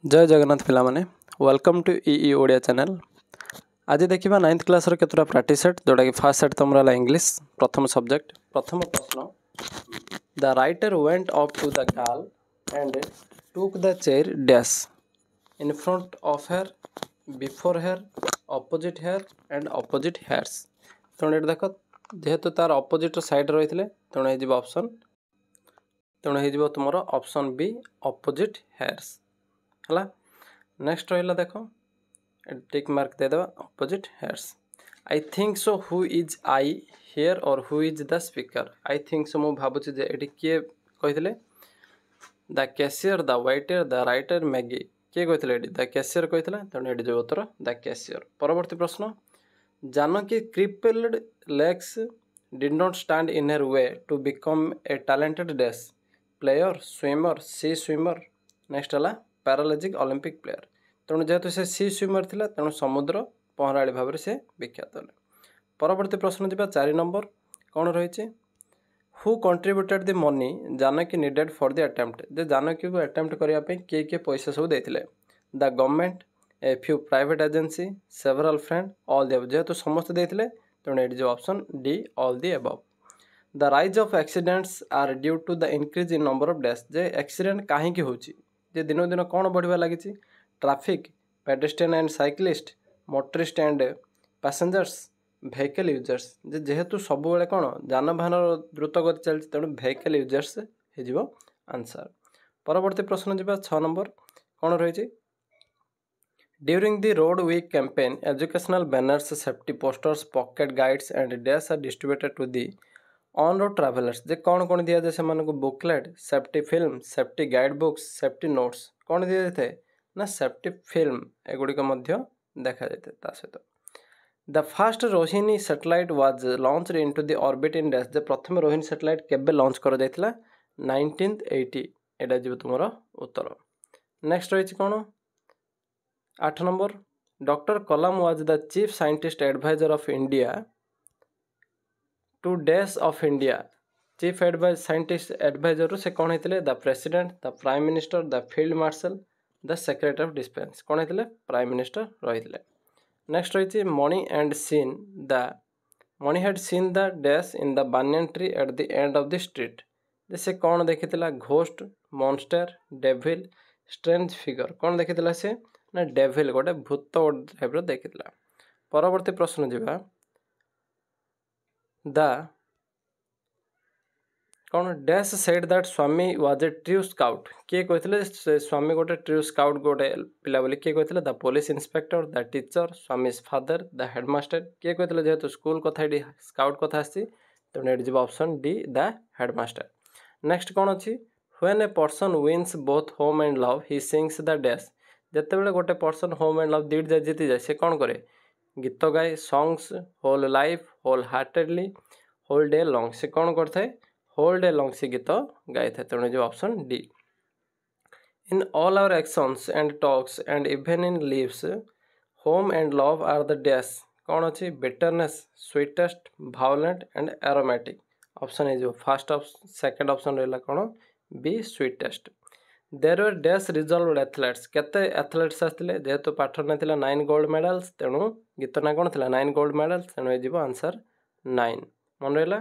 जय जगन्नाथ पिला माने वेलकम टू ई ओडिया चैनल। आज देखिबा 9th क्लास रो केतरा प्रैक्टिस सेट जोटा कि फर्स्ट सेट तमरा इंग्लिश प्रथम सब्जेक्ट प्रथम प्रश्न। The writer went up to the girl and took the chair dash in front of her before her opposite her and opposite hers. तेणु ये देख जेहेतु तार ऑपोजिट साइड रही तेणु हो ऑप्शन तेणु हो तुम ऑप्शन बी ऑपोजिट हेयर्स है। नेक्स्ट रहा देख टिक मार्क देदेवा opposite hers. I think so who is I here और who is the speaker. I think so मुझे भावुँ ये किए कही the cashier the waiter the writer Maggie किए कही द कैशियर कही तेणु ये जो उत्तर द कैशियर। परवर्ती प्रश्न Janaki crippled legs did not stand in her way to become a talented dash player swimmer C swimmer. Next है पैरालॉजिक ओलंपिक प्लेयर। तेणु जेहेतु से सी स्विमर थिला तेणु समुद्र पहराड़ी भाव में से विख्यात है। परवर्ती प्रश्न जी 4 नंबर कौन रही who contributed the money Janaki needed for the attempt. जे जानकी को अटेम्प्ट करने किए किए पैसा सब देते the government a few private agency several friend all the. जेहेतु समस्त देते तेणु ये जो option D all the above. The rise of accidents are due to the increase in number of deaths. जे एक्सीडेंट कहीं होची जे दिन दिन कौन बढ़िया लगी traffic pedestrian and cyclist motorist and passengers vehicle users. जेहेतु सब कौन जानवाहन द्रुत गति चलती तेणु वेहिकल यूजर्स हो आंसर। परवर्ती प्रश्न जी 6 नंबर कौन रही during the road week campaign educational banners safety posters pocket guides and dash are distributed to the on road travellers. जे कौन कौन दिया जाए से booklet safety film safety guide books safety notes कौन दि जाए ना सेफ्टी फिल्म एगुड़िक देखा जाए सहित। The first Rohini satellite was launched into the orbit in dash. जे प्रथम रोहिणी सैटेलाइट केबे लॉन्च कर 1980 एटा जी तुम उत्तर। नेक्स्ट रही कौन 8 number doctor Kalam was the chief scientist adviser of India to dash of India. Chief scientist adviser से कौन होते the president the prime minister the field marshal the secretary of defence कौन होते प्राइम मिनिस्टर रही। Next रही Mani and seen the Mani had seen the dash in the banyan tree at the end of the street. से कौन देखी ghost monster devil strange figure कौन देखी से ना डेविल गोटे भूत टाइप देखी। परवर्ती प्रश्न जीवा द कौन dash said that Swami was a true scout किए कहते स्वामी गोटे ट्रू स्काउट गोटे पिला बोली किए कहते the police inspector the teacher Swami father the headmaster किए कहते जेहेतु स्कूल कथा स्काउट कथा आसी तेणु ये option D the headmaster. Next कौन अच्छी when a person wins both home and love he sings the dash. जिते गोटे पर्सन होम एंड लव दीट जाए जीति जाए से कौन करे गीत गाए songs whole life whole heartedly whole day long से कौन करते होल डे लॉन्ग से गीत गाई था तेणु जो option D. In all our actions and talks and even in lives home and love are the dash कौन अच्छी bitterness sweetest violent and aromatic option है जो फर्स्ट ऑप्शन सेकंड ऑप्शन रहा कौन be sweetest. There were dash resolve athletes केते athletes आसते जेहेतु पाठ ना 9 गोल्ड मेडल्स तेणु गीत ना कौन थी 9 गोल्ड मेडल्स तेणु ये आंसर 9 मन रहा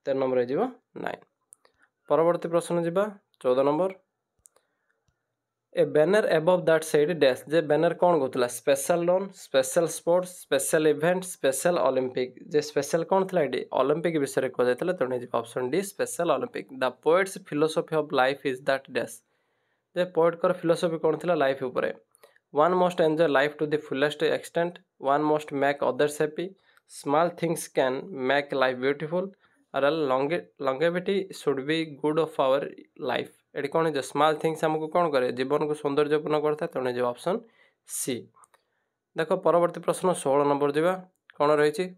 13 नंबर हो 9। परवर्ती प्रश्न जी 14 number a banner above that side dash. जे बैनर कौन कहला special loan special sports special event special Olympic. जे स्पेशल कौन थी ये ओलंपिक विषय कह तेणु option D special Olympic. The poets philosophy of life is that dash. जे पोएट कर फिलोसफी कौन थी लाइफ उपरे one must enjoy life to the fullest extent one must make others happy small things can make life beautiful और longevity should be good of our life. ये कौन है small things हमको कौन करे जीवन को सौंदर्यपूर्ण करता है तेणु ऑप्शन सी। देख परवर्ती प्रश्न 16 नंबर जी कौन रही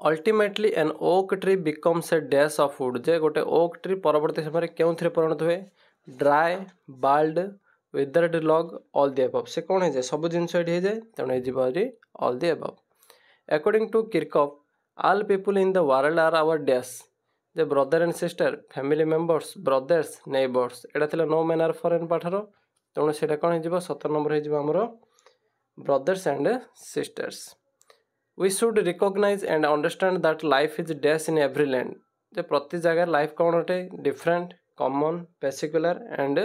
ultimately an oak tree becomes a dash of wood. जे गोटे ओक ट्री परवर्ती समय क्यों परिणत हुए dry bald withered log all the above से कौन है सब जिन जाए तेणु ये all the above. According to Kirchhoff all people in the world are our dash. जे brother and sister family members brothers neighbours एटा नो मैनर फॉरेन पाठर तेणु से कौन हो 17 नंबर हो brothers and sisters. We should recognise and understand that life is dash in every land जे प्रति जगह लाइफ कौन अटे different common particular and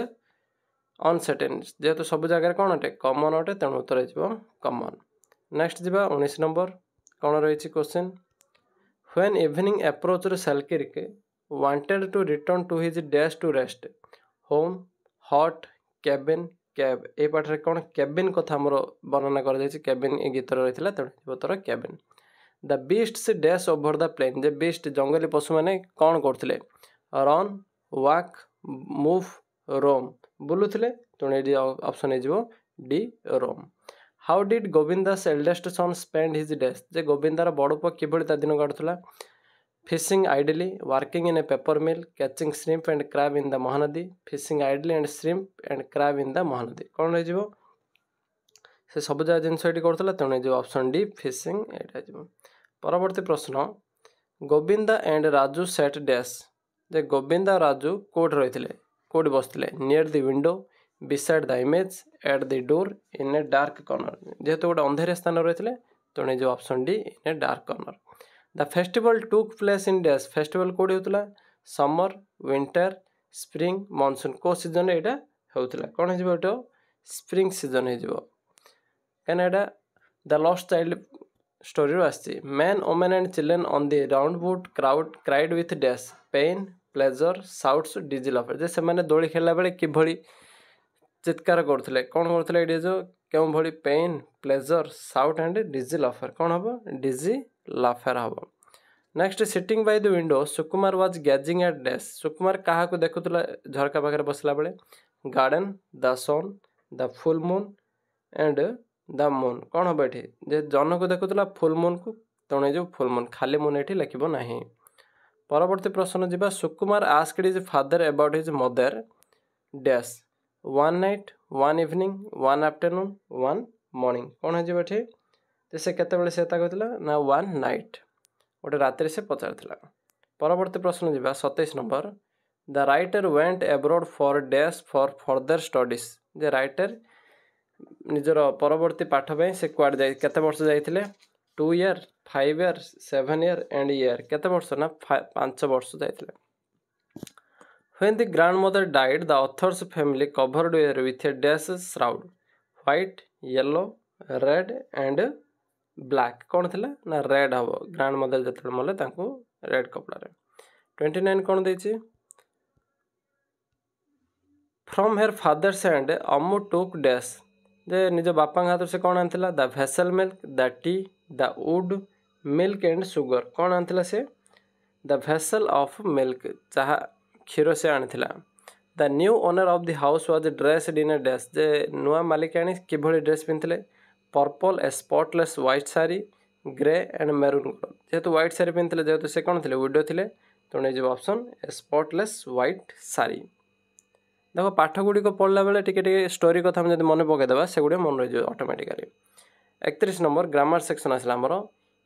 uncertain जेहेतु सब जगह कौन अटे कॉमन अटे तेणु उत्तर हो कॉमन। नेक्स्ट जी 19 नंबर कौन रही question when evening approach Selkirk wanted to return to his dash to rest home hut cabin cab a पाठ रे कौन केबिन कथा हमर वर्णना कर जाय केबिन ए गीत रही तेणु तर केबिन। The beasts dash over the plane जे बीस्ट जंगली पशु मैंने कौन करते रन वाक मूव रोम बुलूले तेणु ये ऑप्शन हो D room. How did Govinda's eldest son spend his dash जे गोविंदार बड़ पुआ किभली दिन काटुला fishing idly working in a paper mill catching shrimp and crab in the Mahanadi fishing idly and shrimp and crab in the Mahanadi कौन हो से सब जगह जिन करूला तेणु जो ऑप्शन डी फिशिंग यहाँ। परवर्ती प्रश्न Govinda and Raju set dash जे गोविंदा और राजू कौट रही कौट बसते near the window beside the image at the door in a dark corner जेहेतु गोटे अंधेर स्थान रही तेणु जो option D in a dark corner. The festival took place in dash festival कौटी होता समर विंटर स्प्रिंग मॉनसून को सीजन यहाँ होता कौन हो स्प्रिंग सीजन हो कहीं द लॉस्ट चाइल्ड स्टोरी आसी man woman and children on the round wood crowd cried with dash pain pleasure shouts डिजिलफर जे से मैंने दोली खेलला बेले किभली चित्कार करते कौन करते ये जो क्यों भली पेन प्लेजर साउट एंड डिजिलफर कौन हम डिजिलफर हम। Next sitting by the window Sukumar was gazing at dash Sukumar क्या देखुला झरका पाखे बसला बेले garden the sun the full moon and the moon कौन हम ये जे जन को देखुला फुल मून को तेणु जो फुल मून खाली मून ये लिख ना। परवर्ती प्रश्न जी Sukumar asked his father about his mother dash one night one evening one afternoon one morning कौन हो से केतबेले से कहला ना वन नाइट गोटे रात्रि से पचार। परवर्ती प्रश्न जी 27 number the writer went abroad for dash for further studies J writer निजर परवर्ती पाठ से कुआड जाए केते वर्ष जाइथिले 2 year 5 year 7 year and year केते वर्ष ना 5 वर्ष जाइथिले। When the grandmother died, the author's family covered her with a dash shroud, white, yellow, red and black. कौन थिला ना रेड हम ग्रांडमदर जो मले रेड कपड़ा रे। 29 कौन देछि from her father's hand Ammu took dash जे निज बापा हाथ से कौन आनथिला the vessel milk the tea the wood milk and sugar कौन आनथिला से द भेसल ऑफ मिल्क चाहा क्षीर से आनीला। The new owner of the house was dressed in a dress जे नुआ मालिकाणी किभली ड्रेस पिंधले purple a spotless white sari grey and maroon जेहेतु व्हाइट साड़ी पिंधले जेहेतु से कौन थे विडो थे तेणु ये option a spotless white sari. देखो पाठ गुड़िक पढ़ला बेले टिके स्टोरी कथा जब मन पकईदेवा से गुड़े मन रही ऑटोमेटिकली। 31 नंबर ग्रामर सेक्शन आसला आमर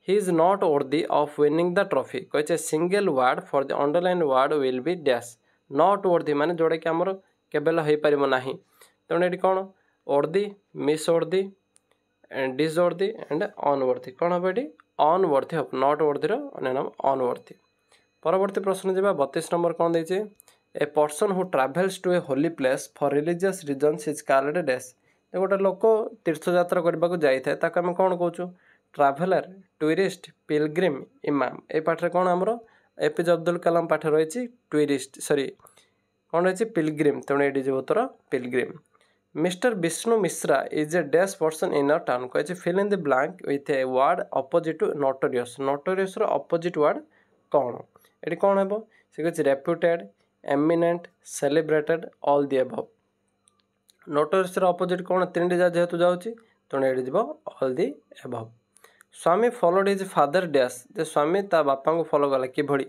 he is not worthy of winning the trophy कहे single word for the underline word will be dash not worthy माने जोड़ा कि आमर केवल हो पार ना तेणु ये कौन वर्दी मिस वर्दी एंड डिज वर्दी एंड अनवर्दी कौन हम ये अनवर्दी हम नॉट वर्दीर अन्य नाम अनवर्दी। परवर्ती प्रश्न जी 32 नंबर कौन देचे a person who travels to a holy place for religious reasons is called dash गोटे लोक तीर्थयात्रा करने को जाए आम कौन कहूँ ट्राभेलर टूरिस्ट पिलग्रिम इमाम ए पाठे कौन आमर एपीजे अब्दुल कलाम पाठ रही टूरिस्ट सॉरी कौन रही पिलग्रिम तेणु ये जो उत्तर pilgrim. Mister Vishnu Mishra is a dash person in a town कहे fill in the blank with a word opposite to notorious notorious opposite word कौन ये कौन हम से कहे reputed eminent celebrated all the above notorious opposite कौन 3 जेहेतु जाऊँगी तेणु ये जीव all the above. Swami followed his father dash जे स्वामी ता बापा को फॉलो कला किभली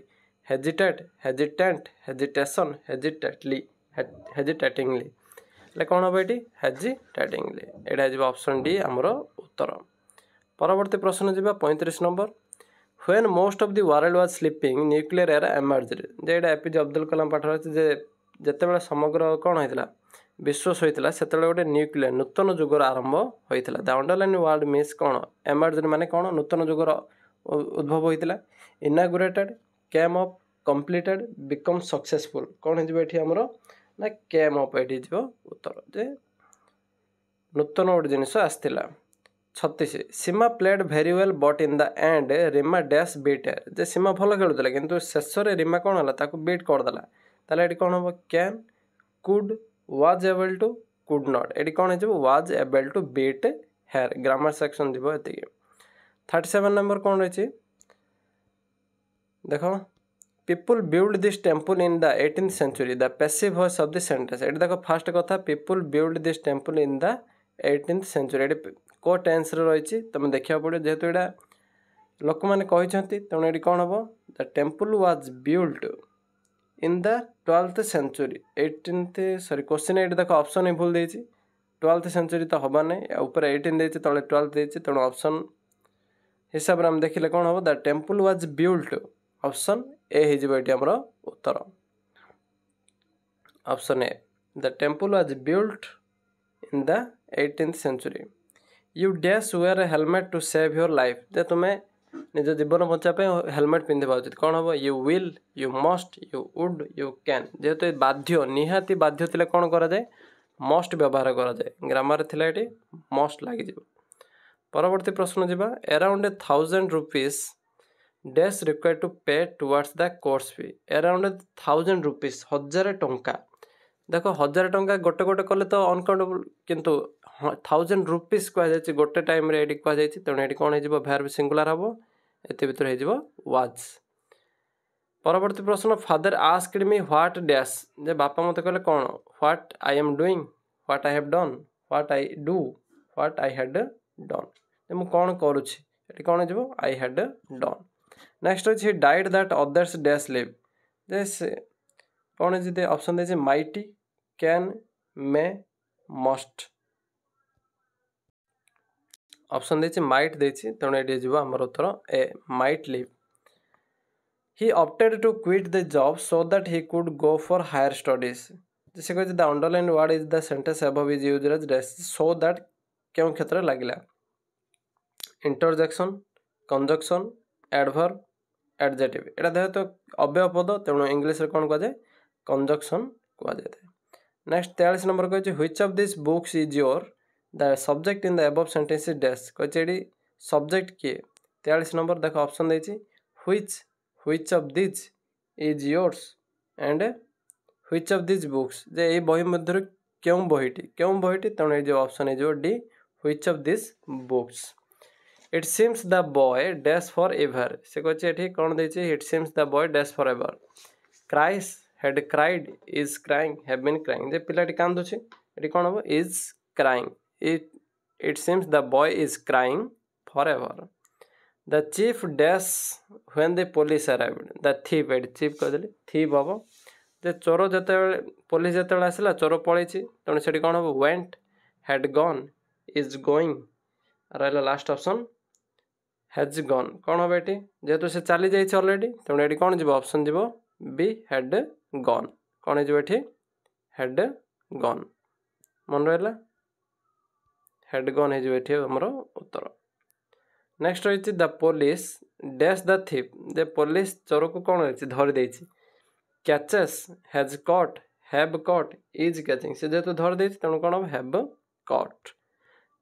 हेजिटेट हेजिटेंट हेजिटेशन हेजिटेटली हेजिटेटिंगली कौन हम ये हेजिटेटिंगली यहाँ जी ऑप्शन डी आमर उत्तर। परवर्ती प्रश्न जी 35 number when most of the world was sleeping nuclear era emerged जे एपीजे अब्दुल कलाम पाठ रही जे जितेबाला समग्र कौन होता विश्व शोता से गोटे न्यूक्लियर नूतन जुगर आरंभ होता द अंडरलाइन वर्ड मीन्स कौन एमर्ज माने कौन नूतन जुगर उद्भव होता inaugurated came up completed become successful कौन होमर ना केम अप ये उत्तर जे नूतन गोटे जिनस आसला 36 Seema played very well but in the end Reema dash beat जे सीमा भल खेलुला किंतु शेष में रीमा कौन है बीट करदेला ताले ये कौन हम can could was able to could not ये कौन हो was able to beat her grammar section जीव ये 37 नंबर कौन रही देख people build this temple in the 18th century the passive voice of the sentence ये देख फास्ट कथा people build this temple in the 18th century ये को टेन्स रही तुम देखा पड़ो जेहेतु यहाँ लोक मैंने कहते तेणु ये कौन हम the temple was build in the 12th century 18th sorry question ये देख ऑप्शन ही भूल देती 12th century तो हवा नहीं ऊपर 18 देती तले 12 देती तेणु ऑप्शन हिसाब से आम देखिले कौन हम the temple was build option A होमर उत्तर option A the temple was build in the 18th century you dash wear a helmet to save your life जे तुम्हें निज जीवन बचापे हेलमेट पिंधा उचित कौन हम you will you must you would you can जेहेतु बाध्य निहाती बाध्य थे कौन कराए मस्ट व्यवहार कराए ग्रामर थिला ये मस्ट लगे परवर्ती प्रश्न जावा around 1000 rupees dash require to pay towards the course fee around 1000 rupees 1000 टंका देख 1000 टंका गोटे गोटे कले तो अनकाउंटेबल किंतु 1000 रुपीज कहुई गोटे टाइम ये कहुई तेणु ये कौन हो भैर सिंगुलर हम एत भर हो वाज परवर्ती प्रश्न father asked me what dash जे बापा मत कहले कौन what I am doing what I have done what I do what I had done मु कौन करुँची कौन हो आई हैड डन नेक्स्ट अच्छे died that others dash live जे कौन है option they might can may must option they might देती तेणु ये आमर उत्तर A might live he opted to quit the job so that he could go for higher studies जैसे कहते the underline word is the sentence above is used as dash so that क्यों क्षेत्र लगिला इंटरजेक्शन कंजक्शन एडवर्ब एडजेक्टिव एटा देख तो अव्यय पद तेणु इंग्लीश कौन कहुए कंजक्शन कहुए नेक्स्ट 43 नंबर कहे which of this books is your the subject in the above sentence is dash कहे सब्जेक्ट किए 43 नंबर देख ऑप्शन देती which of this is yours and which of this books जे ये बही मध्य क्यों बहीटी तेणु ये ऑप्शन हो D which of this books it seems the boy dash forever से कहे कौन देती it seems the boy dash forever cries had cried is crying have been crying जे पिलाटी कांदुछि एटी कौन हम is crying it seems the boy is crying forever the chief dash when the police arrived the thief एटी chief कहदेली thief हम जे चोर जिते पुलिस जिते आसला चोर पलि तेणु से कौन हम went had gone is going रहा लास्ट ऑप्शन हैज गॉन कौन हम ये जेहेतु से चली जाइए अलरेडी तेणु ये कौन जी ऑप्शन जी बी हैड गॉन कौन ये हैड गॉन मन रहा हैड गॉन होमर उत्तर नेक्स्ट रही the police dash the thief जे पुलिस चोर को कौन रही धरी catches has caught have caught is catching से जेहेतु धरी तेणु कौन हम हैव कॉट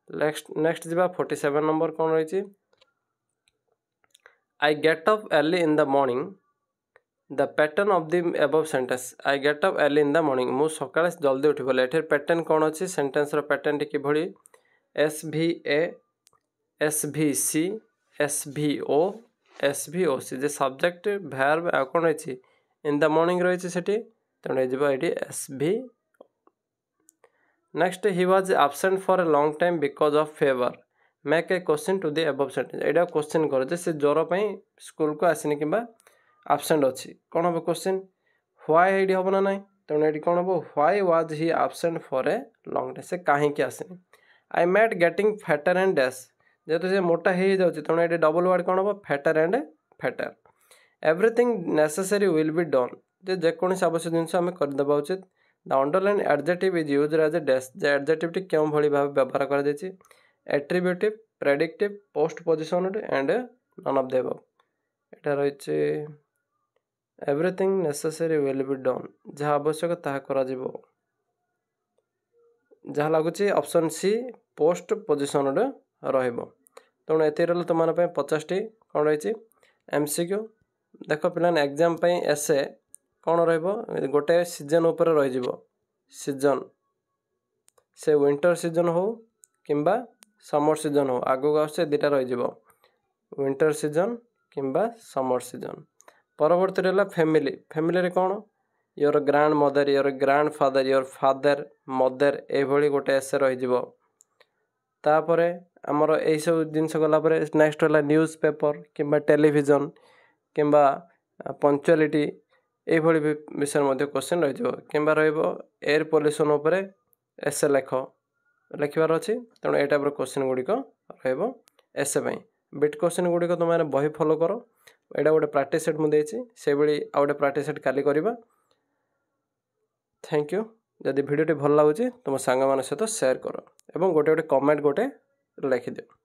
नेक्स्ट जी 47 नंबर कौन रही I get up early in the morning the pattern of the above sentence I get up early in the morning मु सकाळे जल्दी उठी बोले एठे पैटर्न कौन अच्छी सेंटेंस रो पैटर्न टी किभଳି एस भी ए एस भी सी एस भी ओ सी जे सब्जेक्ट भैर आ कौन रही इन द मॉर्निंग रही से तेणु ये एस भी next he was absent for a long time because of fever make a question to the above sentence एटा क्वेश्चन कर से ज्वर पर स्कूल को आसनी कि absent अच्छी कौन हम क्वेश्चन व्हाई ये हम ना ना तेणु ये कौन हम why was he absent for a long time से कहीं आसनी I met getting fatter and dash जेहेतु से मोटा हो जाए तेणु ये डबल वर्ड कौन हम fatter and fatter everything necessary will be done जेकोसी आवश्यक जिन आम करदे उचित the underline adjective is used as a dash जे एडजेक्टिव टी क्यों भली भाव व्यवहार करा जायछि attributive predictive post positioned and none of the above एटा रहिछि everything necessary will be done जहाँ आवश्यक ताहा करा जिवो जहाँ लगुच ऑप्शन सी पोस्ट पोजिशनड रहिबो तेणु एथिरल तुम 50 टी कौन रही एमसीक्यू देख पिलान एग्जाम पे एसे कौन रहिबो गोटे सीजन ऊपर रही सीजन से विंटर सीजन हो किंबा समर सीजन हो आगो आसे दुटा रही विंटर सीजन किंबा समर सीजन परवर्ती रहा फैमिली फैमिली रे कौन your grand mother your grand father your father mother ये गोटे एसे रही तापर आमर यही सब जिनस गलापर नेक्स्ट है न्यूज़ पेपर किंबा टेलीविजन किंबा पंक्चुअलिटी ये विषय क्वेश्चन रही किंबा एयर पॉल्यूशन उपर एसे लिखबार अच्छी तेणु ये टाइप क्वेश्चन गुड़िक रसे बिट क्वेश्चन गुड़िक तुम बही फॉलो कर यहाँ गोटे प्रैक्टिस सेट मुझे से आ गए प्रैक्टिस सेट काली करवा थैंक यू जदि भिडियोटी भल लगुच तुम सांग मान सहित शेयर कर और गोटे गोटे कमेंट गोटे लिखिदियो।